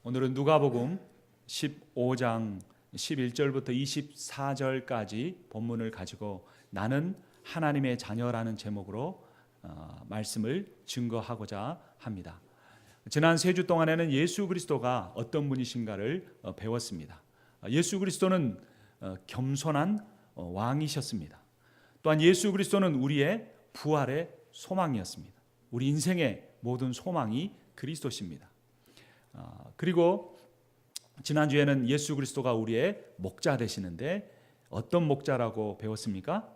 오늘은 누가복음 15장 11절부터 24절까지 본문을 가지고 나는 하나님의 자녀라는 제목으로 말씀을 증거하고자 합니다. 지난 3주 동안에는 예수 그리스도가 어떤 분이신가를 배웠습니다. 예수 그리스도는 겸손한 왕이셨습니다. 또한 예수 그리스도는 우리의 부활의 소망이었습니다. 우리 인생의 모든 소망이 그리스도십니다. 그리고 지난주에는 예수 그리스도가 우리의 목자 되시는데 어떤 목자라고 배웠습니까?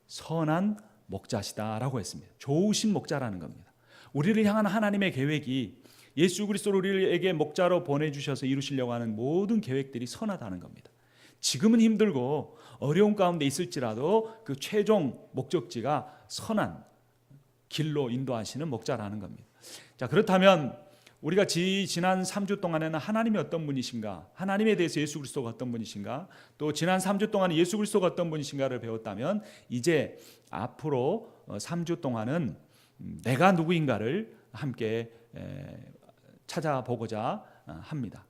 선한 목자시다라고 했습니다. 좋으신 목자라는 겁니다. 우리를 향한 하나님의 계획이 예수 그리스도를 우리에게 목자로 보내주셔서 이루시려고 하는 모든 계획들이 선하다는 겁니다. 지금은 힘들고 어려운 가운데 있을지라도 그 최종 목적지가 선한 길로 인도하시는 목자라는 겁니다. 자, 그렇다면 우리가 지난 3주 동안에는 하나님이 어떤 분이신가, 하나님에 대해서 예수 그리스도가 어떤 분이신가, 또 지난 3주 동안에 예수 그리스도가 어떤 분이신가를 배웠다면 이제 앞으로 3주 동안은 내가 누구인가를 함께 찾아보고자 합니다.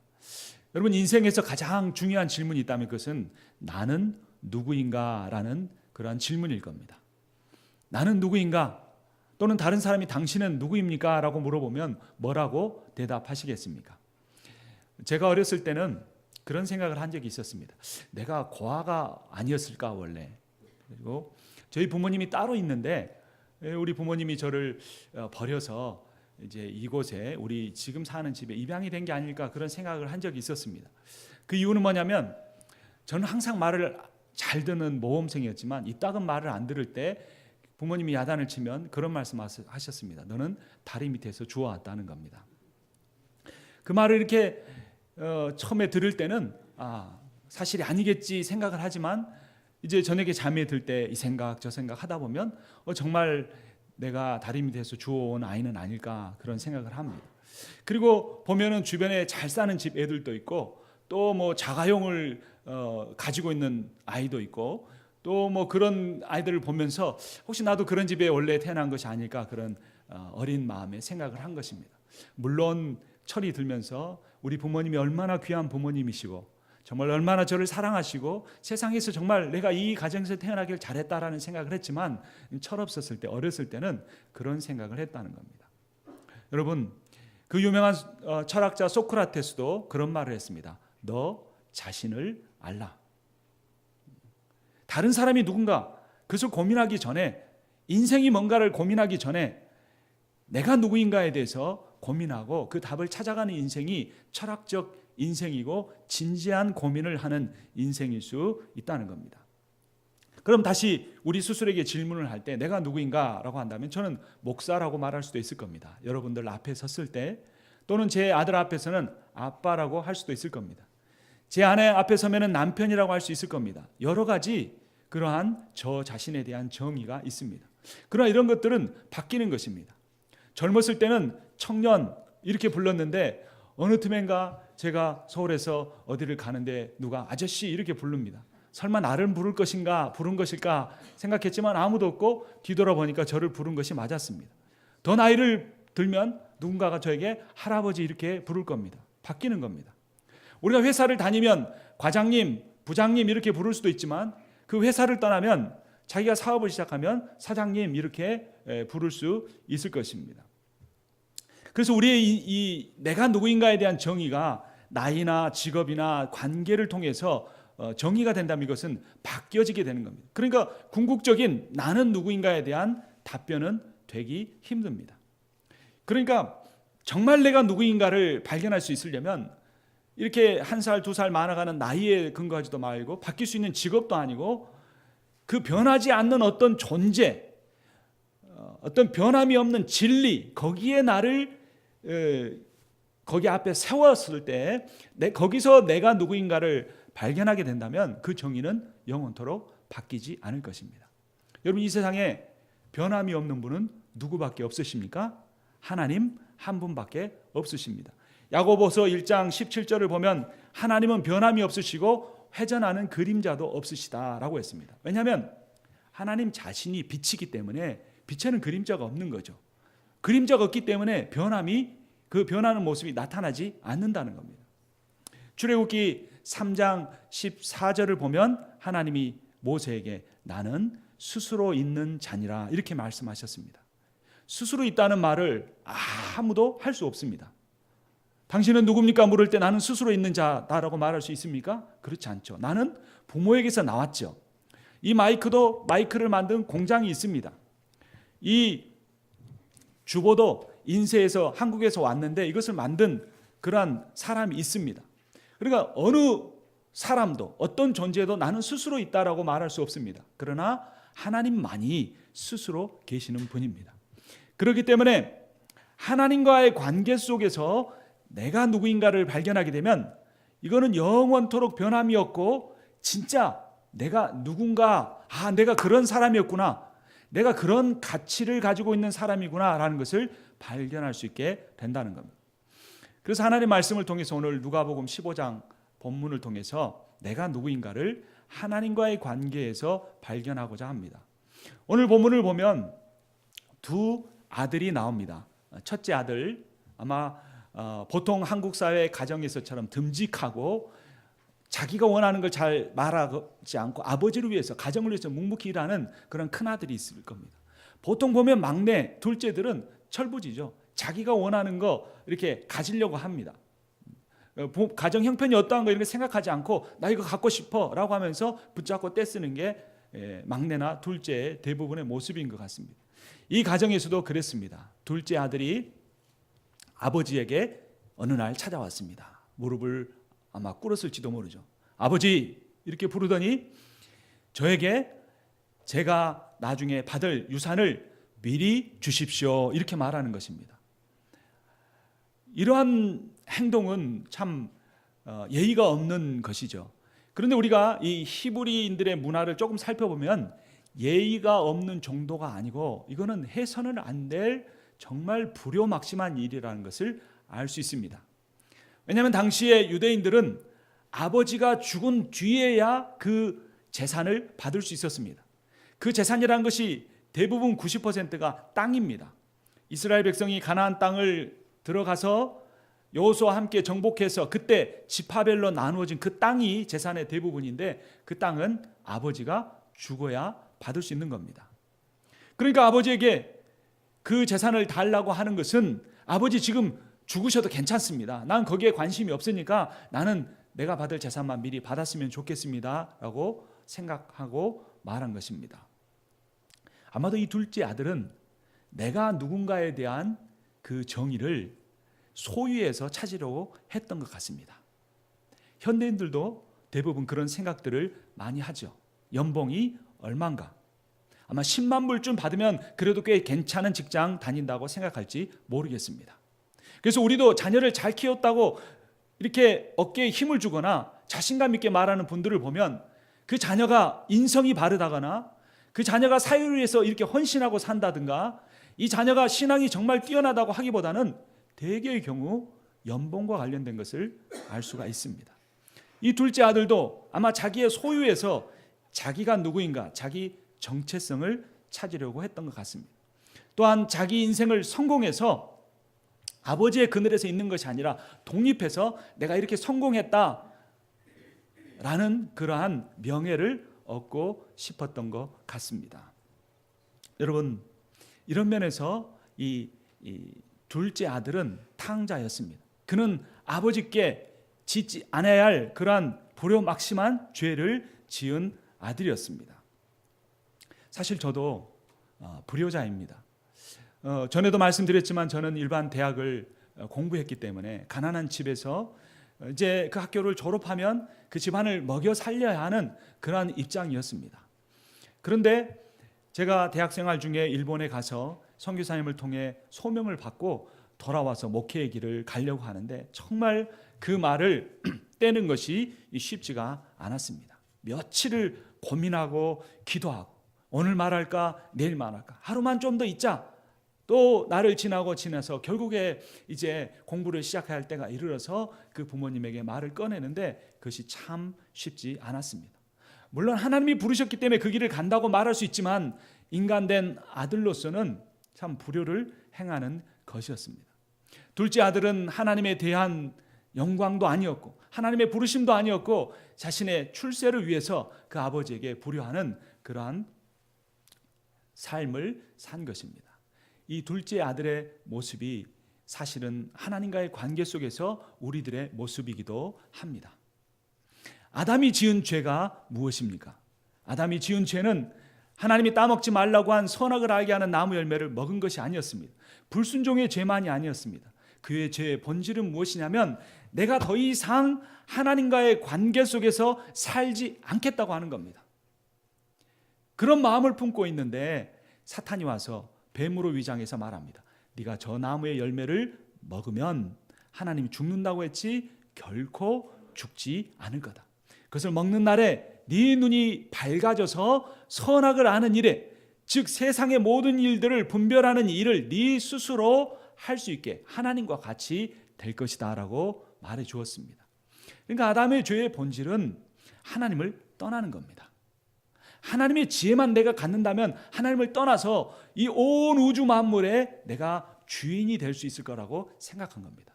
여러분, 인생에서 가장 중요한 질문이 있다면 그것은 나는 누구인가라는 그러한 질문일 겁니다. 나는 누구인가? 또는 다른 사람이 당신은 누구입니까? 라고 물어보면 뭐라고 대답하시겠습니까? 제가 어렸을 때는 그런 생각을 한 적이 있었습니다. 내가 고아가 아니었을까 원래. 그리고 저희 부모님이 따로 있는데 우리 부모님이 저를 버려서 이제 이곳에 우리 지금 사는 집에 입양이 된 게 아닐까 그런 생각을 한 적이 있었습니다. 그 이유는 뭐냐면 저는 항상 말을 잘 듣는 모범생이었지만 이따금 말을 안 들을 때 부모님이 야단을 치면 그런 말씀하셨습니다. 너는 다리 밑에서 주워왔다는 겁니다. 그 말을 이렇게 처음에 들을 때는 사실이 아니겠지 생각을 하지만 이제 저녁에 잠에 들 때 이 생각 저 생각 하다 보면 정말 내가 다리 밑에서 주워온 아이는 아닐까 그런 생각을 합니다. 그리고 보면은 주변에 잘 사는 집 애들도 있고 또 뭐 자가용을 가지고 있는 아이도 있고 또 뭐 그런 아이들을 보면서 혹시 나도 그런 집에 원래 태어난 것이 아닐까 그런 어린 마음에 생각을 한 것입니다. 물론 철이 들면서 우리 부모님이 얼마나 귀한 부모님이시고 정말 얼마나 저를 사랑하시고 세상에서 정말 내가 이 가정에서 태어나길 잘했다라는 생각을 했지만 철없었을 때 어렸을 때는 그런 생각을 했다는 겁니다. 여러분, 그 유명한 철학자 소크라테스도 그런 말을 했습니다. 너 자신을 알라. 다른 사람이 누군가 그것을 고민하기 전에 인생이 뭔가를 고민하기 전에 내가 누구인가에 대해서 고민하고 그 답을 찾아가는 인생이 철학적 인생이고 진지한 고민을 하는 인생일 수 있다는 겁니다. 그럼 다시 우리 스스로에게 질문을 할 때 내가 누구인가라고 한다면 저는 목사라고 말할 수도 있을 겁니다. 여러분들 앞에 섰을 때 또는 제 아들 앞에서는 아빠라고 할 수도 있을 겁니다. 제 아내 앞에 서면은 남편이라고 할 수 있을 겁니다. 여러 가지 그러한 저 자신에 대한 정의가 있습니다. 그러나 이런 것들은 바뀌는 것입니다. 젊었을 때는 청년 이렇게 불렀는데 어느 틈엔가 제가 서울에서 어디를 가는데 누가 아저씨 이렇게 부릅니다. 설마 나를 부른 것일까 생각했지만 아무도 없고 뒤돌아보니까 저를 부른 것이 맞았습니다. 더 나이를 들면 누군가가 저에게 할아버지 이렇게 부를 겁니다. 바뀌는 겁니다. 우리가 회사를 다니면 과장님, 부장님 이렇게 부를 수도 있지만 그 회사를 떠나면 자기가 사업을 시작하면 사장님 이렇게 부를 수 있을 것입니다. 그래서 우리의 이 내가 누구인가에 대한 정의가 나이나 직업이나 관계를 통해서 정의가 된다면 이것은 바뀌어지게 되는 겁니다. 그러니까 궁극적인 나는 누구인가에 대한 답변은 되기 힘듭니다. 그러니까 정말 내가 누구인가를 발견할 수 있으려면 이렇게 1살, 2살 많아가는 나이에 근거하지도 말고 바뀔 수 있는 직업도 아니고 그 변하지 않는 어떤 존재, 어떤 변함이 없는 진리 거기에 나를 거기 앞에 세웠을 때 거기서 내가 누구인가를 발견하게 된다면 그 정의는 영원토록 바뀌지 않을 것입니다. 여러분, 이 세상에 변함이 없는 분은 누구밖에 없으십니까? 하나님 한 분밖에 없으십니다. 야고보서 1장 17절을 보면 하나님은 변함이 없으시고 회전하는 그림자도 없으시다라고 했습니다. 왜냐하면 하나님 자신이 빛이기 때문에 빛에는 그림자가 없는 거죠. 그림자가 없기 때문에 변함이 그 변하는 모습이 나타나지 않는다는 겁니다. 출애굽기 3장 14절을 보면 하나님이 모세에게 나는 스스로 있는 자니라 이렇게 말씀하셨습니다. 스스로 있다는 말을 아무도 할 수 없습니다. 당신은 누굽니까? 물을 때 나는 스스로 있는 자다라고 말할 수 있습니까? 그렇지 않죠. 나는 부모에게서 나왔죠. 이 마이크를 만든 공장이 있습니다. 이 주보도 인쇄해서 한국에서 왔는데 이것을 만든 그러한 사람이 있습니다. 그러니까 어느 사람도 어떤 존재도 나는 스스로 있다라고 말할 수 없습니다. 그러나 하나님만이 스스로 계시는 분입니다. 그렇기 때문에 하나님과의 관계 속에서 내가 누구인가를 발견하게 되면 이거는 영원토록 변함이 없고 진짜 내가 누군가, 내가 그런 사람이었구나, 내가 그런 가치를 가지고 있는 사람이구나 라는 것을 발견할 수 있게 된다는 겁니다. 그래서 하나님의 말씀을 통해서 오늘 누가복음 15장 본문을 통해서 내가 누구인가를 하나님과의 관계에서 발견하고자 합니다. 오늘 본문을 보면 두 아들이 나옵니다. 첫째 아들, 아마 보통 한국 사회 가정에서처럼 듬직하고 자기가 원하는 걸 잘 말하지 않고 아버지를 위해서, 가정을 위해서 묵묵히 일하는 그런 큰 아들이 있을 겁니다. 보통 보면 막내, 둘째들은 철부지죠. 자기가 원하는 거 이렇게 가지려고 합니다. 가정 형편이 어떠한 거 이렇게 생각하지 않고 나 이거 갖고 싶어 라고 하면서 붙잡고 떼쓰는 게 막내나 둘째의 대부분의 모습인 것 같습니다. 이 가정에서도 그랬습니다. 둘째 아들이 아버지에게 어느 날 찾아왔습니다. 무릎을 아마 꿇었을지도 모르죠. 아버지 이렇게 부르더니 저에게 제가 나중에 받을 유산을 미리 주십시오 이렇게 말하는 것입니다. 이러한 행동은 참 예의가 없는 것이죠. 그런데 우리가 이 히브리인들의 문화를 조금 살펴보면 예의가 없는 정도가 아니고 이거는 해서는 안 될 정말 불효막심한 일이라는 것을 알 수 있습니다. 왜냐하면 당시에 유대인들은 아버지가 죽은 뒤에야 그 재산을 받을 수 있었습니다. 그 재산이라는 것이 대부분 90%가 땅입니다. 이스라엘 백성이 가나안 땅을 들어가서 여호수아와 함께 정복해서 그때 지파별로 나누어진 그 땅이 재산의 대부분인데 그 땅은 아버지가 죽어야 받을 수 있는 겁니다. 그러니까 아버지에게 그 재산을 달라고 하는 것은 아버지 지금 죽으셔도 괜찮습니다. 난 거기에 관심이 없으니까 나는 내가 받을 재산만 미리 받았으면 좋겠습니다 라고 생각하고 말한 것입니다. 아마도 이 둘째 아들은 내가 누군가에 대한 그 정의를 소유에서 찾으려고 했던 것 같습니다. 현대인들도 대부분 그런 생각들을 많이 하죠. 연봉이 얼마인가? 아마 10만 불쯤 받으면 그래도 꽤 괜찮은 직장 다닌다고 생각할지 모르겠습니다. 그래서 우리도 자녀를 잘 키웠다고 이렇게 어깨에 힘을 주거나 자신감 있게 말하는 분들을 보면 그 자녀가 인성이 바르다거나 그 자녀가 사회를 위해서 이렇게 헌신하고 산다든가 이 자녀가 신앙이 정말 뛰어나다고 하기보다는 대개의 경우 연봉과 관련된 것을 알 수가 있습니다. 이 둘째 아들도 아마 자기의 소유에서 자기가 누구인가, 자기 정체성을 찾으려고 했던 것 같습니다. 또한 자기 인생을 성공해서 아버지의 그늘에서 있는 것이 아니라 독립해서 내가 이렇게 성공했다라는 그러한 명예를 얻고 싶었던 것 같습니다. 여러분, 이런 면에서 이 둘째 아들은 탕자였습니다. 그는 아버지께 짓지 않아야 할 그러한 불효막심한 죄를 지은 아들이었습니다. 사실 저도 불효자입니다. 전에도 말씀드렸지만 저는 일반 대학을 공부했기 때문에 가난한 집에서 이제 그 학교를 졸업하면 그 집안을 먹여 살려야 하는 그러한 입장이었습니다. 그런데 제가 대학 생활 중에 일본에 가서 선교사님을 통해 소명을 받고 돌아와서 목회의 길을 가려고 하는데 정말 그 말을 떼는 것이 쉽지가 않았습니다. 며칠을 고민하고 기도하고 오늘 말할까 내일 말할까 하루만 좀 더 있자 또 날을 지나서 결국에 이제 공부를 시작해야 할 때가 이르러서 그 부모님에게 말을 꺼내는데 그것이 참 쉽지 않았습니다. 물론 하나님이 부르셨기 때문에 그 길을 간다고 말할 수 있지만 인간된 아들로서는 참 불효를 행하는 것이었습니다. 둘째 아들은 하나님에 대한 영광도 아니었고 하나님의 부르심도 아니었고 자신의 출세를 위해서 그 아버지에게 불효하는 그러한 삶을 산 것입니다. 이 둘째 아들의 모습이 사실은 하나님과의 관계 속에서 우리들의 모습이기도 합니다. 아담이 지은 죄가 무엇입니까? 아담이 지은 죄는 하나님이 따먹지 말라고 한 선악을 알게 하는 나무 열매를 먹은 것이 아니었습니다. 불순종의 죄만이 아니었습니다. 그의 죄의 본질은 무엇이냐면 내가 더 이상 하나님과의 관계 속에서 살지 않겠다고 하는 겁니다. 그런 마음을 품고 있는데 사탄이 와서 뱀으로 위장해서 말합니다. 네가 저 나무의 열매를 먹으면 하나님이 죽는다고 했지 결코 죽지 않을 거다. 그것을 먹는 날에 네 눈이 밝아져서 선악을 아는 일에, 즉 세상의 모든 일들을 분별하는 일을 네 스스로 할 수 있게 하나님과 같이 될 것이다 라고 말해 주었습니다. 그러니까 아담의 죄의 본질은 하나님을 떠나는 겁니다. 하나님의 지혜만 내가 갖는다면 하나님을 떠나서 이 온 우주 만물에 내가 주인이 될 수 있을 거라고 생각한 겁니다.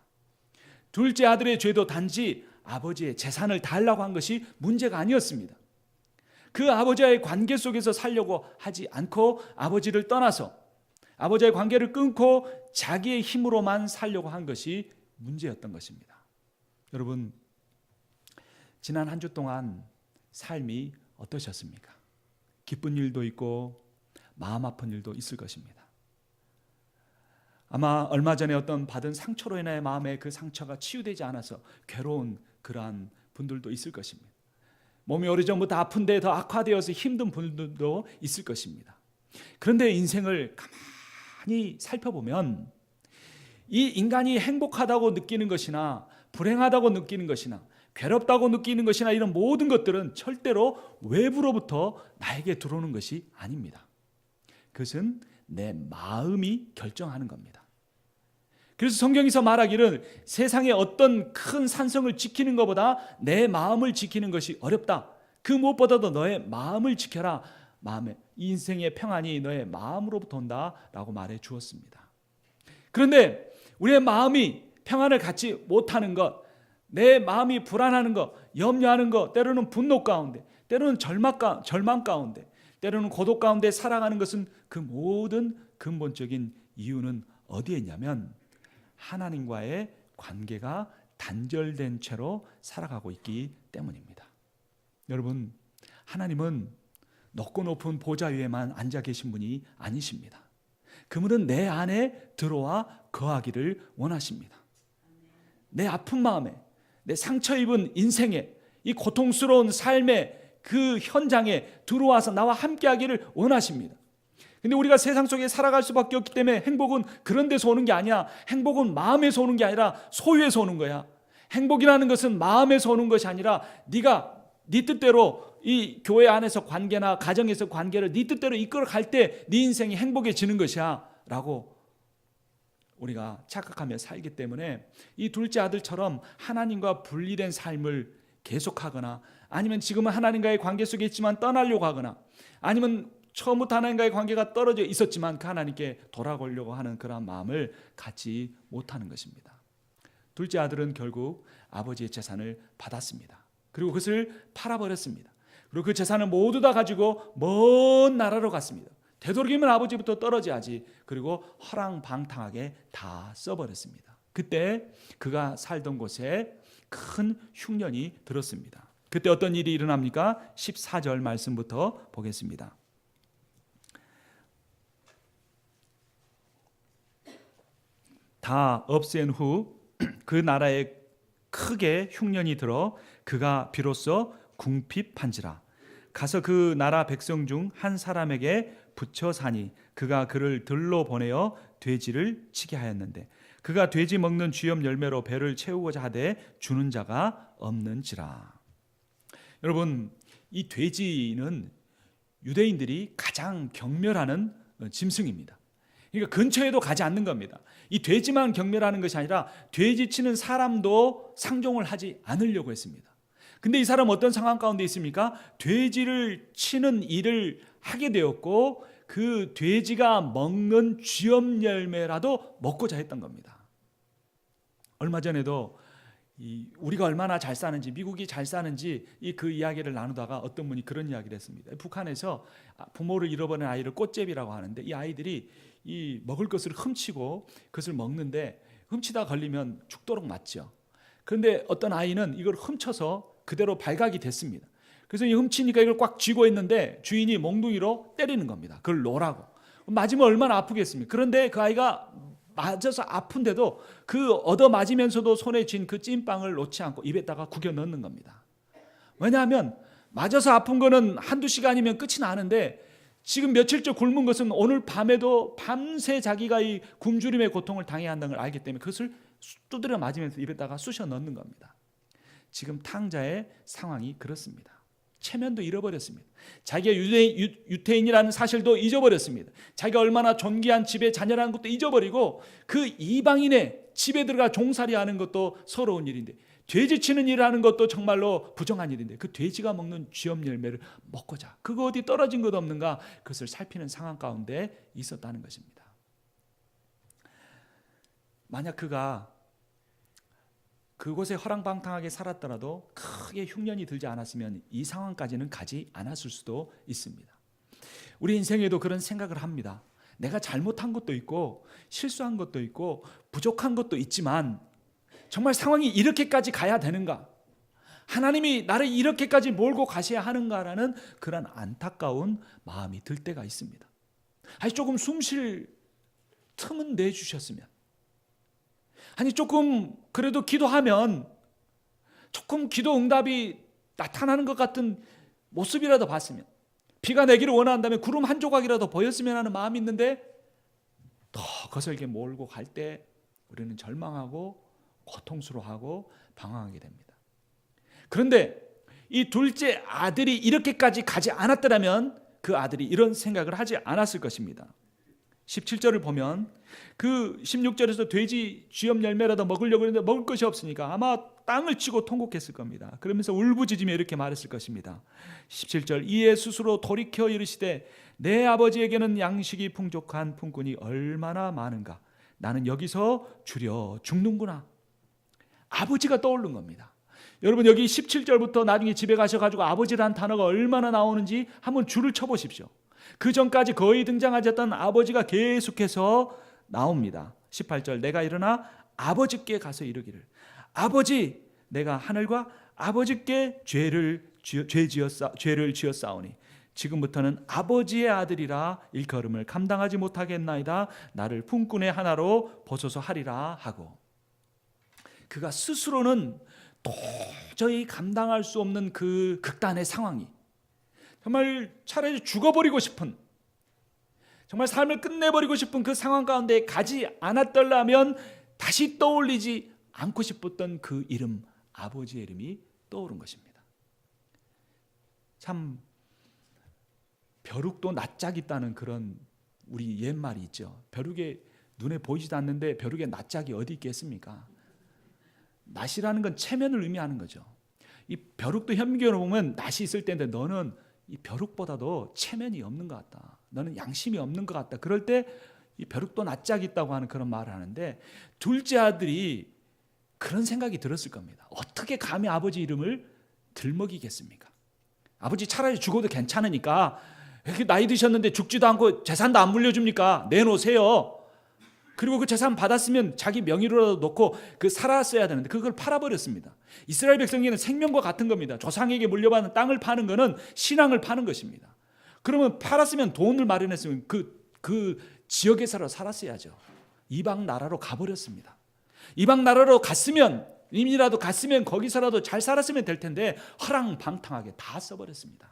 둘째 아들의 죄도 단지 아버지의 재산을 달라고 한 것이 문제가 아니었습니다. 그 아버지와의 관계 속에서 살려고 하지 않고 아버지를 떠나서 아버지와의 관계를 끊고 자기의 힘으로만 살려고 한 것이 문제였던 것입니다. 여러분, 지난 한 주 동안 삶이 어떠셨습니까? 기쁜 일도 있고 마음 아픈 일도 있을 것입니다. 아마 얼마 전에 어떤 받은 상처로 인해 마음의 그 상처가 치유되지 않아서 괴로운 그러한 분들도 있을 것입니다. 몸이 오래전부터 아픈데 더 악화되어서 힘든 분들도 있을 것입니다. 그런데 인생을 가만히 살펴보면 이 인간이 행복하다고 느끼는 것이나 불행하다고 느끼는 것이나 괴롭다고 느끼는 것이나 이런 모든 것들은 절대로 외부로부터 나에게 들어오는 것이 아닙니다. 그것은 내 마음이 결정하는 겁니다. 그래서 성경에서 말하기를 세상의 어떤 큰 산성을 지키는 것보다 내 마음을 지키는 것이 어렵다. 그 무엇보다도 너의 마음을 지켜라. 마음의 인생의 평안이 너의 마음으로부터 온다라고 말해 주었습니다. 그런데 우리의 마음이 평안을 갖지 못하는 것, 내 마음이 불안하는 것, 염려하는 것, 때로는 분노 가운데, 때로는 절망 가운데, 때로는 고독 가운데 살아가는 것은 그 모든 근본적인 이유는 어디에 있냐면 하나님과의 관계가 단절된 채로 살아가고 있기 때문입니다. 여러분, 하나님은 높고 높은 보좌 위에만 앉아 계신 분이 아니십니다. 그분은 내 안에 들어와 거하기를 원하십니다. 내 아픈 마음에, 내 상처 입은 인생에, 이 고통스러운 삶의 그 현장에 들어와서 나와 함께하기를 원하십니다. 근데 우리가 세상 속에 살아갈 수밖에 없기 때문에 행복은 그런 데서 오는 게 아니야. 행복은 마음에서 오는 게 아니라 소유에서 오는 거야. 행복이라는 것은 마음에서 오는 것이 아니라 네가 네 뜻대로 이 교회 안에서 관계나 가정에서 관계를 네 뜻대로 이끌어 갈 때 네 인생이 행복해지는 것이야 라고 우리가 착각하며 살기 때문에 이 둘째 아들처럼 하나님과 분리된 삶을 계속하거나 아니면 지금은 하나님과의 관계 속에 있지만 떠나려고 하거나 아니면 처음부터 하나님과의 관계가 떨어져 있었지만 그 하나님께 돌아가려고 하는 그런 마음을 갖지 못하는 것입니다. 둘째 아들은 결국 아버지의 재산을 받았습니다. 그리고 그것을 팔아버렸습니다. 그리고 그 재산을 모두 다 가지고 먼 나라로 갔습니다. 되도록이면 아버지부터 떨어져야지. 그리고 허랑방탕하게 다 써버렸습니다. 그때 그가 살던 곳에 큰 흉년이 들었습니다. 그때 어떤 일이 일어납니까? 14절 말씀부터 보겠습니다. 다 없앤 후 그 나라에 크게 흉년이 들어 그가 비로소 궁핍한지라. 가서 그 나라 백성 중 한 사람에게 붙여 사니 그가 그를 들로 보내어 돼지를 치게 하였는데 그가 돼지 먹는 쥐염 열매로 배를 채우고자 하되 주는 자가 없는지라. 여러분, 이 돼지는 유대인들이 가장 경멸하는 짐승입니다. 그러니까 근처에도 가지 않는 겁니다. 이 돼지만 경멸하는 것이 아니라 돼지 치는 사람도 상종을 하지 않으려고 했습니다. 근데 이 사람 어떤 상황 가운데 있습니까? 돼지를 치는 일을 하게 되었고 그 돼지가 먹는 쥐염 열매라도 먹고자 했던 겁니다. 얼마 전에도 우리가 얼마나 잘 사는지, 미국이 잘 사는지 그 이야기를 나누다가 어떤 분이 그런 이야기를 했습니다. 북한에서 부모를 잃어버린 아이를 꽃제비라고 하는데, 이 아이들이 이 먹을 것을 훔치고 그것을 먹는데 훔치다 걸리면 죽도록 맞죠. 그런데 어떤 아이는 이걸 훔쳐서 그대로 발각이 됐습니다. 그래서 이 훔치니까 이걸 꽉 쥐고 있는데 주인이 몽둥이로 때리는 겁니다. 그걸 놓으라고. 맞으면 얼마나 아프겠습니까? 그런데 그 아이가 맞아서 아픈데도 그 얻어 맞으면서도 손에 쥔 그 찐빵을 놓지 않고 입에다가 구겨 넣는 겁니다. 왜냐하면 맞아서 아픈 거는 한두 시간이면 끝이 나는데, 지금 며칠째 굶은 것은 오늘 밤에도 밤새 자기가 이 굶주림의 고통을 당해야 한다는 걸 알기 때문에 그것을 두드려 맞으면서 입에다가 쑤셔 넣는 겁니다. 지금 탕자의 상황이 그렇습니다. 체면도 잃어버렸습니다. 자기가 유태인이라는 사실도 잊어버렸습니다. 자기가 얼마나 존귀한 집의 자녀라는 것도 잊어버리고 그 이방인의 집에 들어가 종살이하는 것도 서러운 일인데, 돼지치는 일하는 것도 정말로 부정한 일인데 그 돼지가 먹는 쥐염 열매를 먹고자 그거 어디 떨어진 것 없는가, 그것을 살피는 상황 가운데 있었다는 것입니다. 만약 그가 그곳에 허랑방탕하게 살았더라도 크게 흉년이 들지 않았으면 이 상황까지는 가지 않았을 수도 있습니다. 우리 인생에도 그런 생각을 합니다. 내가 잘못한 것도 있고 실수한 것도 있고 부족한 것도 있지만 정말 상황이 이렇게까지 가야 되는가? 하나님이 나를 이렇게까지 몰고 가셔야 하는가라는 그런 안타까운 마음이 들 때가 있습니다. 아니 조금 숨 쉴 틈은 내주셨으면, 아니 조금 그래도 기도하면 조금 기도 응답이 나타나는 것 같은 모습이라도 봤으면, 비가 내기를 원한다면 구름 한 조각이라도 보였으면 하는 마음이 있는데 더 거슬게 몰고 갈 때 우리는 절망하고 고통스러워하고 방황하게 됩니다. 그런데 이 둘째 아들이 이렇게까지 가지 않았더라면 그 아들이 이런 생각을 하지 않았을 것입니다. 17절을 보면 그 16절에서 돼지 쥐염 열매라도 먹으려고 했는데 먹을 것이 없으니까 아마 땅을 치고 통곡했을 겁니다. 그러면서 울부짖으며 이렇게 말했을 것입니다. 17절, 이에 스스로 돌이켜 이르시되 내 아버지에게는 양식이 풍족한 품꾼이 얼마나 많은가, 나는 여기서 주려 죽는구나. 아버지가 떠오른 겁니다. 여러분 여기 17절부터 나중에 집에 가셔가지고 아버지라는 단어가 얼마나 나오는지 한번 줄을 쳐보십시오. 그 전까지 거의 등장하지 않았던 아버지가 계속해서 나옵니다. 18절, 내가 일어나 아버지께 가서 이르기를, 아버지, 내가 하늘과 아버지께 죄를 지었사오니 지금부터는 아버지의 아들이라 일컬음을 감당하지 못하겠나이다. 나를 품꾼의 하나로 보소서 하리라 하고, 그가 스스로는 도저히 감당할 수 없는 그 극단의 상황이, 정말 차라리 죽어버리고 싶은, 정말 삶을 끝내버리고 싶은 그 상황 가운데 가지 않았더라면 다시 떠올리지 않고 싶었던 그 이름, 아버지의 이름이 떠오른 것입니다. 참 벼룩도 낯짝 있다는 그런 우리 옛말이 있죠. 벼룩에 눈에 보이지도 않는데 벼룩에 낯짝이 어디 있겠습니까? 낯이라는 건 체면을 의미하는 거죠. 이 벼룩도 현미경으로 보면 낯이 있을 때인데 너는 이 벼룩보다도 체면이 없는 것 같다, 너는 양심이 없는 것 같다. 그럴 때 이 벼룩도 낯짝이 있다고 하는 그런 말을 하는데, 둘째 아들이 그런 생각이 들었을 겁니다. 어떻게 감히 아버지 이름을 들먹이겠습니까? 아버지 차라리 죽어도 괜찮으니까, 이렇게 나이 드셨는데 죽지도 않고 재산도 안 물려줍니까? 내놓으세요. 그리고 그 재산 받았으면 자기 명의로라도 놓고 그 살았어야 되는데 그걸 팔아버렸습니다. 이스라엘 백성에게는 생명과 같은 겁니다. 조상에게 물려받은 땅을 파는 것은 신앙을 파는 것입니다. 그러면 팔았으면 돈을 마련했으면 그 지역에서 살았어야죠. 이방 나라로 가버렸습니다. 이방 나라로 갔으면, 이민이라도 갔으면 거기서라도 잘 살았으면 될 텐데 허랑방탕하게 다 써버렸습니다.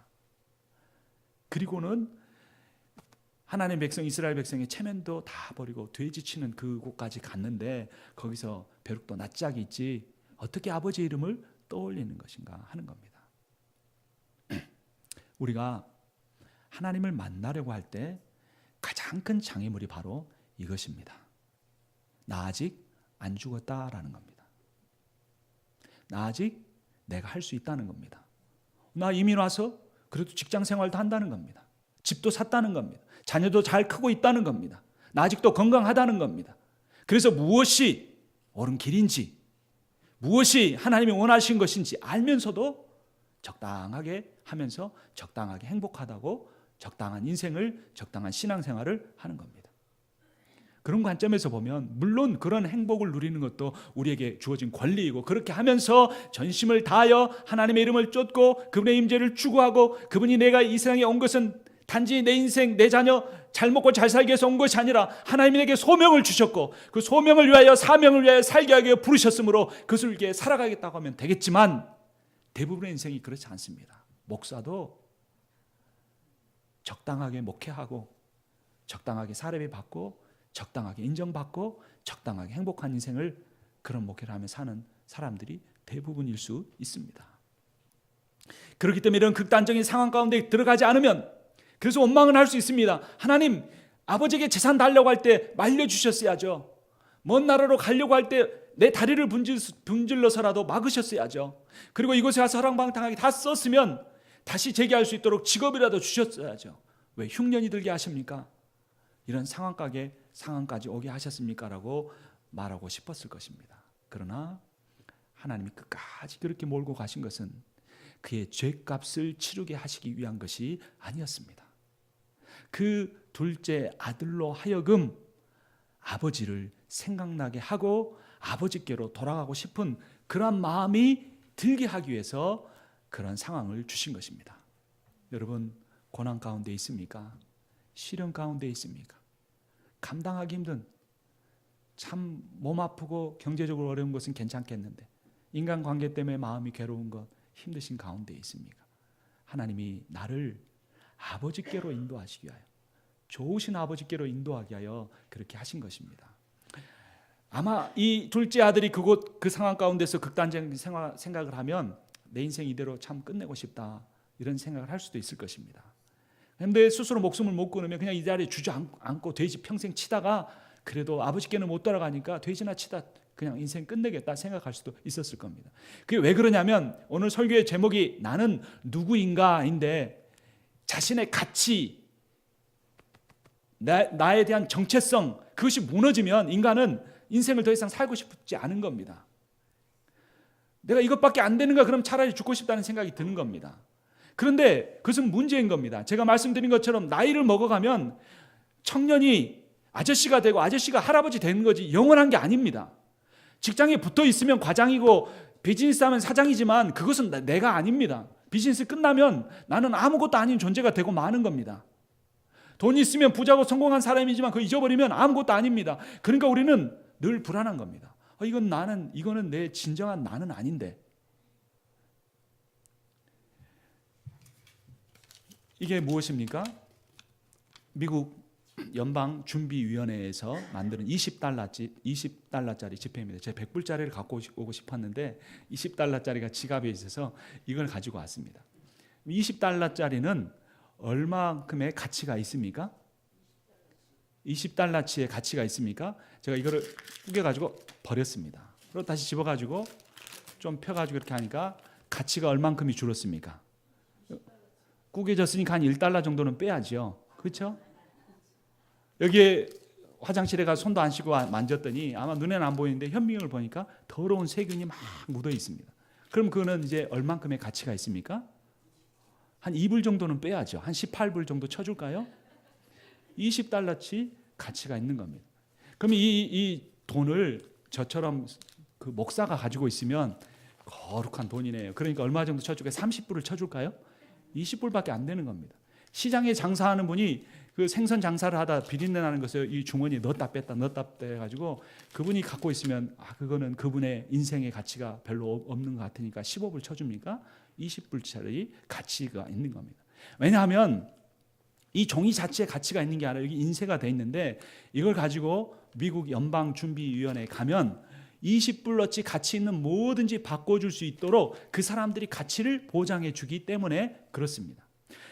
그리고는 하나님의 백성, 이스라엘 백성의 체면도 다 버리고 돼지치는 그곳까지 갔는데 거기서 벼룩도 낯짝이 있지 어떻게 아버지의 이름을 떠올리는 것인가 하는 겁니다. 우리가 하나님을 만나려고 할 때 가장 큰 장애물이 바로 이것입니다. 나 아직 안 죽었다라는 겁니다. 나 아직 내가 할 수 있다는 겁니다. 나 이민 와서 그래도 직장 생활도 한다는 겁니다. 집도 샀다는 겁니다. 자녀도 잘 크고 있다는 겁니다. 나 아직도 건강하다는 겁니다. 그래서 무엇이 옳은 길인지, 무엇이 하나님이 원하신 것인지 알면서도 적당하게 하면서 적당하게 행복하다고 적당한 인생을, 적당한 신앙생활을 하는 겁니다. 그런 관점에서 보면 물론 그런 행복을 누리는 것도 우리에게 주어진 권리이고, 그렇게 하면서 전심을 다하여 하나님의 이름을 쫓고 그분의 임재를 추구하고, 그분이 내가 이 세상에 온 것은 단지 내 인생, 내 자녀 잘 먹고 잘 살기 위해서 온 것이 아니라 하나님이 내게 소명을 주셨고 그 소명을 위하여, 사명을 위하여 살게 하게 부르셨으므로 그것을 위해 살아가겠다고 하면 되겠지만, 대부분의 인생이 그렇지 않습니다. 목사도 적당하게 목회하고 적당하게 사례비 받고 적당하게 인정받고 적당하게 행복한 인생을, 그런 목회를 하며 사는 사람들이 대부분일 수 있습니다. 그렇기 때문에 이런 극단적인 상황 가운데 들어가지 않으면, 그래서 원망은 할 수 있습니다. 하나님, 아버지에게 재산 달라고 할 때 말려주셨어야죠. 먼 나라로 가려고 할 때 내 다리를 분질러서라도 막으셨어야죠. 그리고 이곳에 와서 허랑방탕하게 다 썼으면 다시 재기할 수 있도록 직업이라도 주셨어야죠. 왜 흉년이 들게 하십니까? 이런 상황까지 오게 하셨습니까? 라고 말하고 싶었을 것입니다. 그러나 하나님이 끝까지 그렇게 몰고 가신 것은 그의 죄값을 치르게 하시기 위한 것이 아니었습니다. 그 둘째 아들로 하여금 아버지를 생각나게 하고 아버지께로 돌아가고 싶은 그런 마음이 들게 하기 위해서 그런 상황을 주신 것입니다. 여러분, 고난 가운데 있습니까? 시련 가운데 있습니까? 감당하기 힘든, 참 몸 아프고 경제적으로 어려운 것은 괜찮겠는데 인간관계 때문에 마음이 괴로운 것, 힘드신 가운데 있습니까? 하나님이 나를 아버지께로 인도하시기 위하여, 좋으신 아버지께로 인도하기 위하여 그렇게 하신 것입니다. 아마 이 둘째 아들이 그 상황 가운데서 극단적인 생각을 하면 내 인생 이대로 참 끝내고 싶다, 이런 생각을 할 수도 있을 것입니다. 그런데 스스로 목숨을 못 끊으면 그냥 이 자리에 주저앉고 돼지 평생 치다가 그래도 아버지께는 못 따라가니까 돼지나 치다 그냥 인생 끝내겠다 생각할 수도 있었을 겁니다. 그게 왜 그러냐면 오늘 설교의 제목이 나는 누구인가인데, 자신의 가치, 나에 대한 정체성, 그것이 무너지면 인간은 인생을 더 이상 살고 싶지 않은 겁니다. 내가 이것밖에 안 되는가? 그럼 차라리 죽고 싶다는 생각이 드는 겁니다. 그런데 그것은 문제인 겁니다. 제가 말씀드린 것처럼 나이를 먹어가면 청년이 아저씨가 되고 아저씨가 할아버지 되는 거지 영원한 게 아닙니다. 직장에 붙어 있으면 과장이고 비즈니스 하면 사장이지만 그것은 내가 아닙니다. 비즈니스 끝나면 나는 아무것도 아닌 존재가 되고 마는 겁니다. 돈이 있으면 부자고 성공한 사람이지만 그거 잊어버리면 아무것도 아닙니다. 그러니까 우리는 늘 불안한 겁니다. 이거는 내 진정한 나는 아닌데. 이게 무엇입니까? 미국 연방준비위원회에서 만드는 20달러짜리 지폐입니다. 제 100불짜리를 갖고 오고 싶었는데 20달러짜리가 지갑에 있어서 이걸 가지고 왔습니다. 20달러짜리는 얼마큼의 가치가 있습니까? 20달러치의 가치가 있습니까? 제가 이거를 구겨가지고 버렸습니다. 그리고 다시 집어가지고 좀 펴가지고 이렇게 하니까 가치가 얼만큼이 줄었습니까? 구겨졌으니까 한 1달러 정도는 빼야죠. 그렇죠? 여기에 화장실에 가서 손도 안 씻고 만졌더니 아마 눈에는 안 보이는데 현미경을 보니까 더러운 세균이 막 묻어 있습니다. 그럼 그거는 이제 얼만큼의 가치가 있습니까? 한 2불 정도는 빼야죠. 한 18불 정도 쳐줄까요? 20달러치 가치가 있는 겁니다. 그럼 이 돈을 저처럼 그 목사가 가지고 있으면 거룩한 돈이네요. 그러니까 얼마 정도 쳐줄까요? 30불을 쳐줄까요? 20불밖에 안 되는 겁니다. 시장에 장사하는 분이 그 생선 장사를 하다 비린내 나는 것을 이 주머니에 넣었다 뺐다 해가지고 그분이 갖고 있으면 그거는 그분의 인생의 가치가 별로 없는 것 같으니까 15불 쳐줍니까? 20불짜리 가치가 있는 겁니다. 왜냐하면 이 종이 자체에 가치가 있는 게 아니라 여기 인쇄가 돼 있는데 이걸 가지고 미국 연방준비위원회에 가면 20불어치 가치 있는 뭐든지 바꿔줄 수 있도록 그 사람들이 가치를 보장해 주기 때문에 그렇습니다.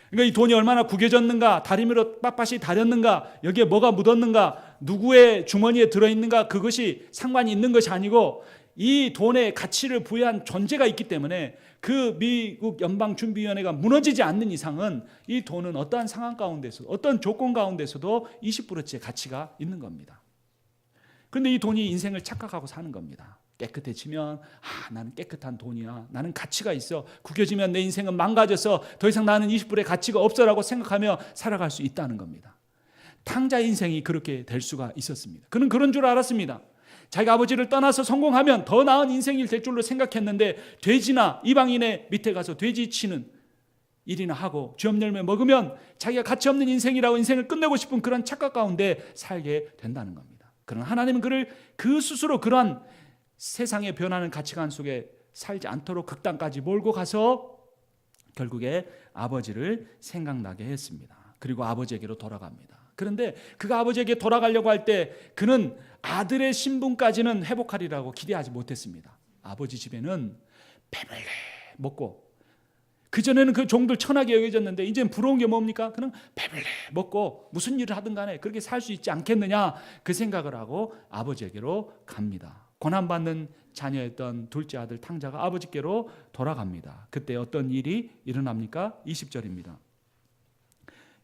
그러니까 이 돈이 얼마나 구겨졌는가, 다리미로 빳빳이 다렸는가, 여기에 뭐가 묻었는가, 누구의 주머니에 들어있는가, 그것이 상관이 있는 것이 아니고 이 돈의 가치를 부여한 존재가 있기 때문에 그 미국 연방준비위원회가 무너지지 않는 이상은 이 돈은 어떠한 상황 가운데서도, 어떤 조건 가운데서도 20불어치의 가치가 있는 겁니다. 그런데 이 돈이 인생을 착각하고 사는 겁니다. 깨끗해지면 나는 깨끗한 돈이야, 나는 가치가 있어, 구겨지면 내 인생은 망가져서 더 이상 나는 20불의 가치가 없어라고 생각하며 살아갈 수 있다는 겁니다. 탕자 인생이 그렇게 될 수가 있었습니다. 그는 그런 줄 알았습니다. 자기가 아버지를 떠나서 성공하면 더 나은 인생이 될 줄로 생각했는데, 돼지나 이방인의 밑에 가서 돼지 치는 일이나 하고 쥐업 열매 먹으면 자기가 가치 없는 인생이라고 인생을 끝내고 싶은 그런 착각 가운데 살게 된다는 겁니다. 그러나 하나님은 그를 그 스스로 그러한 세상에 변하는 가치관 속에 살지 않도록 극단까지 몰고 가서 결국에 아버지를 생각나게 했습니다. 그리고 아버지에게로 돌아갑니다. 그런데 그가 아버지에게 돌아가려고 할 때 그는 아들의 신분까지는 회복하리라고 기대하지 못했습니다. 아버지 집에는 배불리 먹고, 그전에는 그 종들 천하게 여겨졌는데 이제는 부러운 게 뭡니까? 그냥 배불리 먹고 무슨 일을 하든 간에 그렇게 살 수 있지 않겠느냐, 그 생각을 하고 아버지에게로 갑니다. 고난받는 자녀였던 둘째 아들 탕자가 아버지께로 돌아갑니다. 그때 어떤 일이 일어납니까? 20절입니다.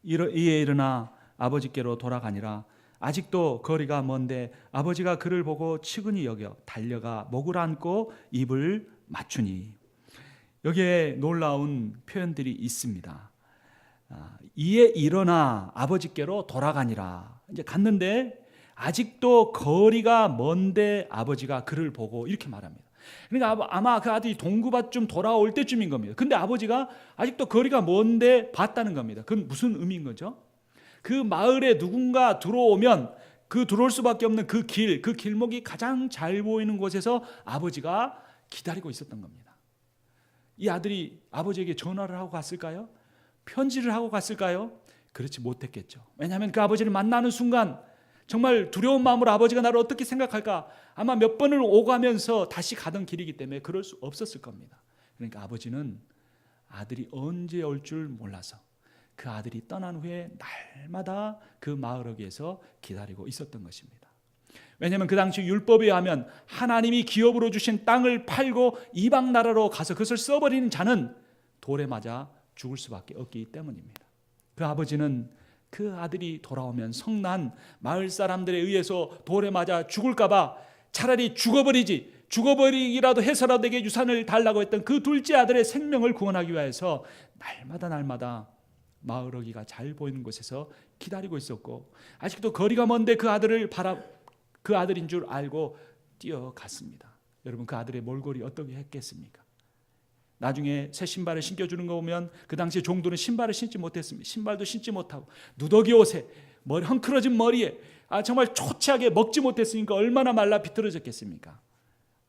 이에 일어나 아버지께로 돌아가니라. 아직도 거리가 먼데 아버지가 그를 보고 측은히 여겨 달려가 목을 안고 입을 맞추니. 여기에 놀라운 표현들이 있습니다. 이에 일어나 아버지께로 돌아가니라. 이제 갔는데 아직도 거리가 먼데 아버지가 그를 보고, 이렇게 말합니다. 그러니까 아마 그 아들이 동구밭쯤 돌아올 때쯤인 겁니다. 근데 아버지가 아직도 거리가 먼데 봤다는 겁니다. 그건 무슨 의미인 거죠? 그 마을에 누군가 들어오면 그 들어올 수밖에 없는 그 길목이 가장 잘 보이는 곳에서 아버지가 기다리고 있었던 겁니다. 이 아들이 아버지에게 전화를 하고 갔을까요? 편지를 하고 갔을까요? 그렇지 못했겠죠. 왜냐하면 그 아버지를 만나는 순간 정말 두려운 마음으로 아버지가 나를 어떻게 생각할까, 아마 몇 번을 오가면서 다시 가던 길이기 때문에 그럴 수 없었을 겁니다. 그러니까 아버지는 아들이 언제 올 줄 몰라서 그 아들이 떠난 후에 날마다 그 마을에서 기다리고 있었던 것입니다. 왜냐하면 그 당시 율법에 의하면 하나님이 기업으로 주신 땅을 팔고 이방 나라로 가서 그것을 써버리는 자는 돌에 맞아 죽을 수밖에 없기 때문입니다. 그 아버지는 그 아들이 돌아오면 성난 마을 사람들에 의해서 돌에 맞아 죽을까 봐 차라리 죽어버리기라도 해서라도 내게 유산을 달라고 했던 그 둘째 아들의 생명을 구원하기 위해서 날마다 마을 어귀가 잘 보이는 곳에서 기다리고 있었고, 아직도 거리가 먼데 그 아들인 줄 알고 뛰어갔습니다. 여러분, 그 아들의 몰골이 어떻게 했겠습니까? 나중에 새 신발을 신겨주는 거 보면 그 당시에 종들은 신발을 신지 못했습니다. 신발도 신지 못하고 누더기 옷에 헝클어진 머리에 정말 초췌하게 먹지 못했으니까 얼마나 말라 비틀어졌겠습니까?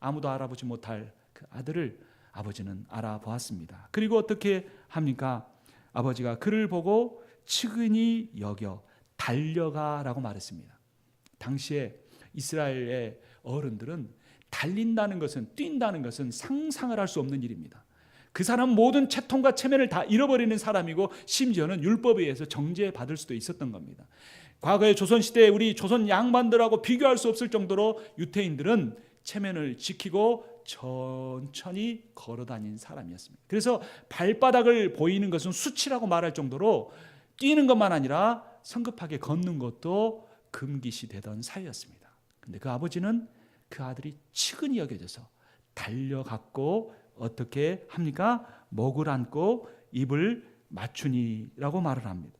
아무도 알아보지 못할 그 아들을 아버지는 알아보았습니다. 그리고 어떻게 합니까? 아버지가 그를 보고 측은히 여겨 달려가라고 말했습니다. 당시에 이스라엘의 어른들은 달린다는 것은, 뛴다는 것은 상상을 할 수 없는 일입니다. 그 사람은 모든 채통과 체면을 다 잃어버리는 사람이고 심지어는 율법에 의해서 정죄받을 수도 있었던 겁니다. 과거의 조선시대에 우리 조선 양반들하고 비교할 수 없을 정도로 유태인들은 체면을 지키고 천천히 걸어다닌 사람이었습니다. 그래서 발바닥을 보이는 것은 수치라고 말할 정도로 뛰는 것만 아니라 성급하게 걷는 것도 금기시 되던 사이였습니다. 그런데 그 아버지는 그 아들이 측은히 여겨져서 달려갔고 어떻게 합니까? 목을 안고 입을 맞추니라고 말을 합니다.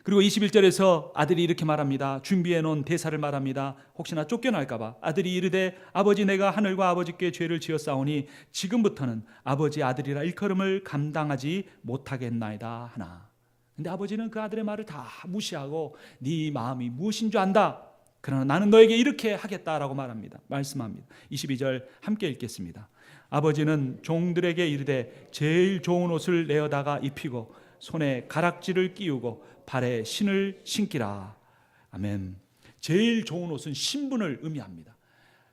그리고 21절에서 아들이 이렇게 말합니다. 준비해 놓은 대사를 말합니다. 혹시나 쫓겨날까 봐. 아들이 이르되 아버지, 내가 하늘과 아버지께 죄를 지었사오니 지금부터는 아버지 아들이라 일컬음을 감당하지 못하겠나이다 하나. 근데 아버지는 그 아들의 말을 다 무시하고 네 마음이 무엇인 줄 안다. 그러나 나는 너에게 이렇게 하겠다라고 말씀합니다. 22절 함께 읽겠습니다. 아버지는 종들에게 이르되 제일 좋은 옷을 내어다가 입히고 손에 가락지를 끼우고 발에 신을 신기라. 아멘. 제일 좋은 옷은 신분을 의미합니다.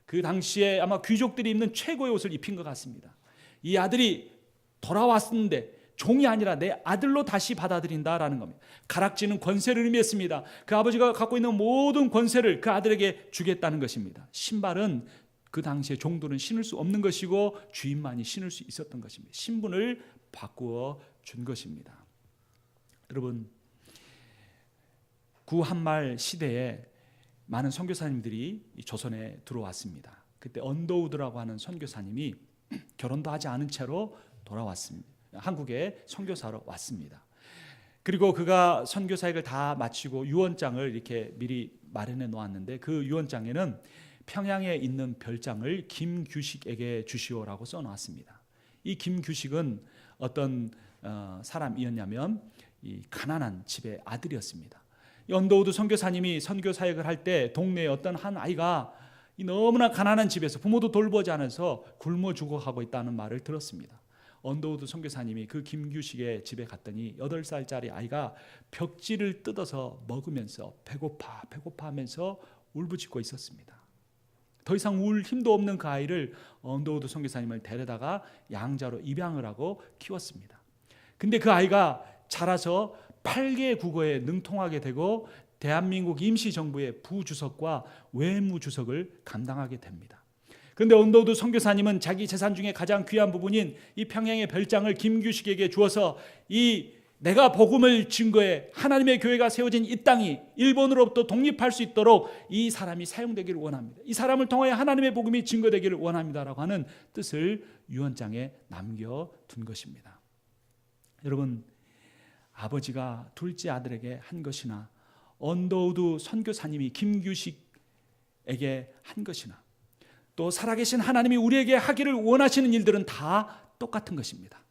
그 당시에 아마 귀족들이 입는 최고의 옷을 입힌 것 같습니다. 이 아들이 돌아왔는데 종이 아니라 내 아들로 다시 받아들인다라는 겁니다. 가락지는 권세를 의미했습니다. 그 아버지가 갖고 있는 모든 권세를 그 아들에게 주겠다는 것입니다. 신발은 그 당시에 종들은 신을 수 없는 것이고 주인만이 신을 수 있었던 것입니다. 신분을 바꾸어 준 것입니다. 여러분, 구한말 시대에 많은 선교사님들이 조선에 들어왔습니다. 그때 언더우드라고 하는 선교사님이 결혼도 하지 않은 채로 돌아왔습니다. 한국에 선교사로 왔습니다. 그리고 그가 선교사역을 다 마치고 유언장을 이렇게 미리 마련해 놓았는데 그 유언장에는 평양에 있는 별장을 김규식에게 주시오라고 써놨습니다. 이 김규식은 어떤 사람이었냐면 이 가난한 집의 아들이었습니다. 이 언더우드 선교사님이 선교사역을 할 때 동네에 어떤 한 아이가 너무나 가난한 집에서 부모도 돌보지 않아서 굶어 죽어가고 있다는 말을 들었습니다. 언더우드 선교사님이 그 김규식의 집에 갔더니 8살짜리 아이가 벽지를 뜯어서 먹으면서 배고파 하면서 울부짖고 있었습니다. 더 이상 울 힘도 없는 그 아이를 언더우드 선교사님을 데려다가 양자로 입양을 하고 키웠습니다. 근데 그 아이가 자라서 8개 국어에 능통하게 되고 대한민국 임시정부의 부주석과 외무주석을 감당하게 됩니다. 그런데 언더우드 선교사님은 자기 재산 중에 가장 귀한 부분인 이 평양의 별장을 김규식에게 주어서 이 내가 복음을 증거해 하나님의 교회가 세워진 이 땅이 일본으로부터 독립할 수 있도록 이 사람이 사용되기를 원합니다. 이 사람을 통하여 하나님의 복음이 증거되기를 원합니다라고 하는 뜻을 유언장에 남겨둔 것입니다. 여러분, 아버지가 둘째 아들에게 한 것이나 언더우드 선교사님이 김규식에게 한 것이나 또 살아계신 하나님이 우리에게 하기를 원하시는 일들은 다 똑같은 것입니다.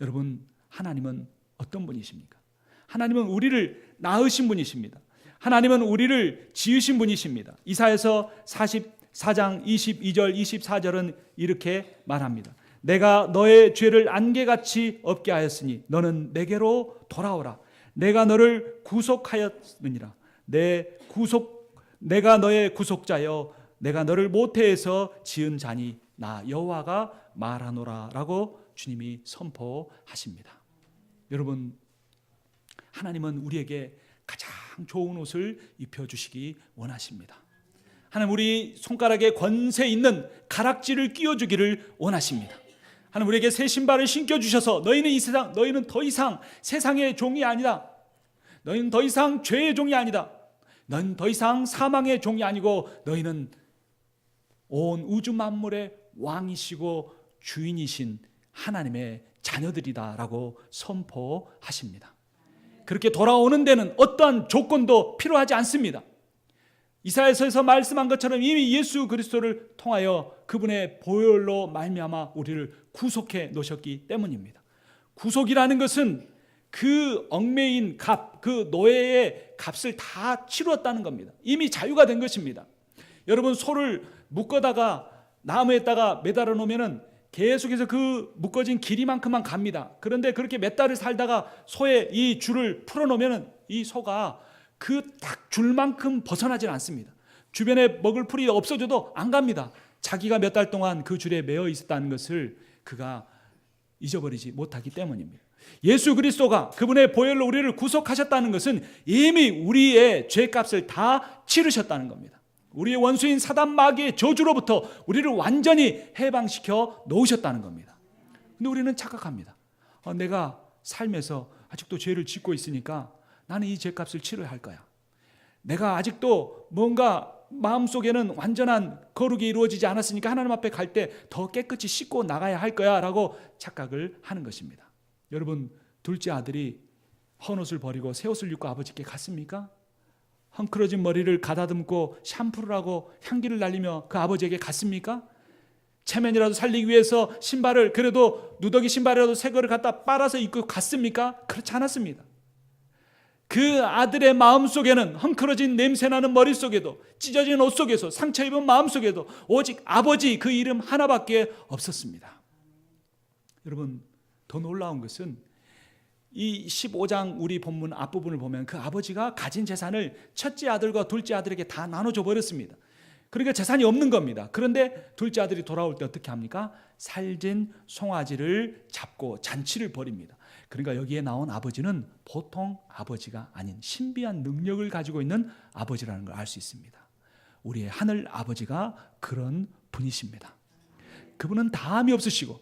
여러분, 하나님은 어떤 분이십니까? 하나님은 우리를 낳으신 분이십니다. 하나님은 우리를 지으신 분이십니다. 이사야서 44장 22절 24절은 이렇게 말합니다. 내가 너의 죄를 안개같이 없게 하였으니 너는 내게로 돌아오라. 내가 너를 구속하였느니라. 내가 너의 구속자여 내가 너를 모태에서 지은 자니 나 여호와가 말하노라라고 주님이 선포하십니다. 여러분, 하나님은 우리에게 가장 좋은 옷을 입혀주시기 원하십니다. 하나님 우리 손가락에 권세 있는 가락지를 끼워주기를 원하십니다. 하나님 우리에게 새 신발을 신겨주셔서 너희는 더 이상 세상의 종이 아니다. 너희는 더 이상 죄의 종이 아니다. 너희는 더 이상 사망의 종이 아니고 너희는 온 우주 만물의 왕이시고 주인이신 하나님의 자녀들이다라고 선포하십니다. 그렇게 돌아오는 데는 어떠한 조건도 필요하지 않습니다. 이사야서에서 말씀한 것처럼 이미 예수 그리스도를 통하여 그분의 보혈로 말미암아 우리를 구속해 놓으셨기 때문입니다. 구속이라는 것은 그 얽매인 값, 그 노예의 값을 다 치루었다는 겁니다. 이미 자유가 된 것입니다. 여러분, 소를 묶어다가 나무에다가 매달아 놓으면은 계속해서 그 묶어진 길이만큼만 갑니다. 그런데 그렇게 몇 달을 살다가 소의 이 줄을 풀어놓으면 이 소가 그 딱 줄만큼 벗어나질 않습니다. 주변에 먹을 풀이 없어져도 안 갑니다. 자기가 몇 달 동안 그 줄에 매어 있었다는 것을 그가 잊어버리지 못하기 때문입니다. 예수 그리스도가 그분의 보혈로 우리를 구속하셨다는 것은 이미 우리의 죄값을 다 치르셨다는 겁니다. 우리의 원수인 사단 마귀의 저주로부터 우리를 완전히 해방시켜 놓으셨다는 겁니다. 근데 우리는 착각합니다. 내가 삶에서 아직도 죄를 짓고 있으니까 나는 이 죄값을 치러야 할 거야. 내가 아직도 뭔가 마음속에는 완전한 거룩이 이루어지지 않았으니까 하나님 앞에 갈 때 더 깨끗이 씻고 나가야 할 거야 라고 착각을 하는 것입니다. 여러분, 둘째 아들이 헌옷을 버리고 새 옷을 입고 아버지께 갔습니까? 헝클어진 머리를 가다듬고 샴푸를 하고 향기를 날리며 그 아버지에게 갔습니까? 체면이라도 살리기 위해서 신발을, 그래도 누더기 신발이라도 새 거를 갖다 빨아서 입고 갔습니까? 그렇지 않았습니다. 그 아들의 마음속에는 헝클어진 냄새나는 머릿속에도 찢어진 옷 속에서 상처 입은 마음속에도 오직 아버지 그 이름 하나밖에 없었습니다. 여러분, 더 놀라운 것은 이 15장 우리 본문 앞부분을 보면 그 아버지가 가진 재산을 첫째 아들과 둘째 아들에게 다 나눠줘 버렸습니다. 그러니까 재산이 없는 겁니다. 그런데 둘째 아들이 돌아올 때 어떻게 합니까? 살진 송아지를 잡고 잔치를 벌입니다. 그러니까 여기에 나온 아버지는 보통 아버지가 아닌 신비한 능력을 가지고 있는 아버지라는 걸 알 수 있습니다. 우리의 하늘 아버지가 그런 분이십니다. 그분은 다함이 없으시고,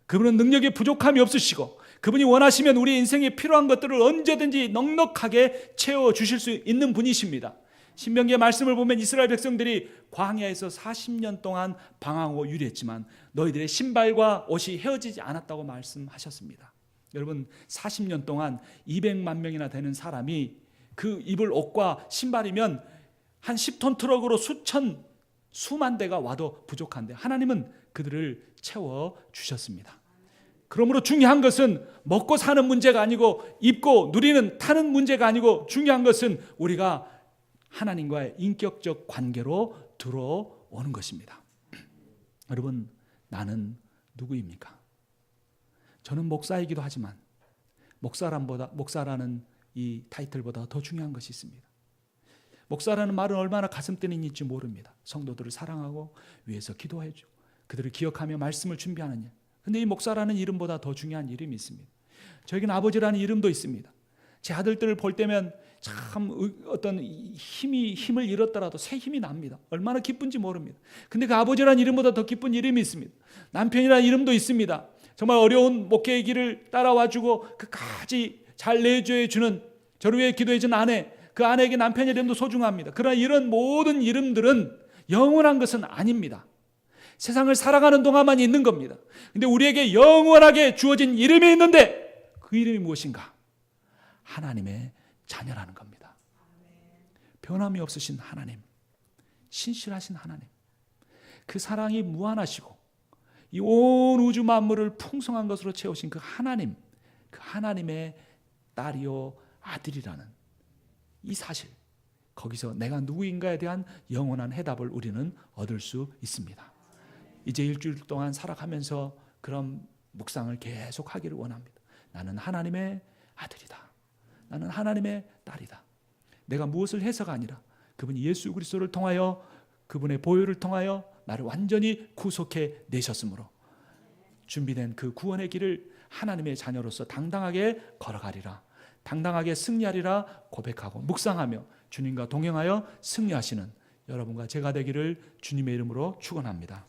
그분은 능력에 부족함이 없으시고, 그분이 원하시면 우리 인생에 필요한 것들을 언제든지 넉넉하게 채워주실 수 있는 분이십니다. 신명기의 말씀을 보면 이스라엘 백성들이 광야에서 40년 동안 방황하고 유리했지만 너희들의 신발과 옷이 헤어지지 않았다고 말씀하셨습니다. 여러분, 40년 동안 200만 명이나 되는 사람이 그 입을 옷과 신발이면 한 10톤 트럭으로 수만 대가 와도 부족한데 하나님은 그들을 채워 주셨습니다. 그러므로 중요한 것은 먹고 사는 문제가 아니고 입고 누리는 타는 문제가 아니고 중요한 것은 우리가 하나님과의 인격적 관계로 들어오는 것입니다. 여러분, 나는 누구입니까? 저는 목사이기도 하지만 목사라는 이 타이틀보다 더 중요한 것이 있습니다. 목사라는 말은 얼마나 가슴 뛰는 일인지 모릅니다. 성도들을 사랑하고 위해서 기도해주고 그들을 기억하며 말씀을 준비하는 일. 근데 이 목사라는 이름보다 더 중요한 이름이 있습니다. 저에게는 아버지라는 이름도 있습니다. 제 아들들을 볼 때면 참 어떤 힘을 잃었더라도 새 힘이 납니다. 얼마나 기쁜지 모릅니다. 근데 그 아버지라는 이름보다 더 기쁜 이름이 있습니다. 남편이라는 이름도 있습니다. 정말 어려운 목회의 길을 따라와주고 끝까지 잘 내줘주는 저를 위해 기도해준 아내, 그 아내에게 남편의 이름도 소중합니다. 그러나 이런 모든 이름들은 영원한 것은 아닙니다. 세상을 살아가는 동안만 있는 겁니다. 근데 우리에게 영원하게 주어진 이름이 있는데 그 이름이 무엇인가? 하나님의 자녀라는 겁니다. 변함이 없으신 하나님, 신실하신 하나님, 그 사랑이 무한하시고 이 온 우주 만물을 풍성한 것으로 채우신 그 하나님, 그 하나님의 딸이요 아들이라는 이 사실, 거기서 내가 누구인가에 대한 영원한 해답을 우리는 얻을 수 있습니다. 이제 일주일 동안 살아가면서 그런 묵상을 계속 하기를 원합니다. 나는 하나님의 아들이다. 나는 하나님의 딸이다. 내가 무엇을 해서가 아니라 그분이 예수 그리스도를 통하여 그분의 보혈을 통하여 나를 완전히 구속해 내셨으므로 준비된 그 구원의 길을 하나님의 자녀로서 당당하게 걸어가리라. 당당하게 승리하리라 고백하고 묵상하며 주님과 동행하여 승리하시는 여러분과 제가 되기를 주님의 이름으로 축원합니다.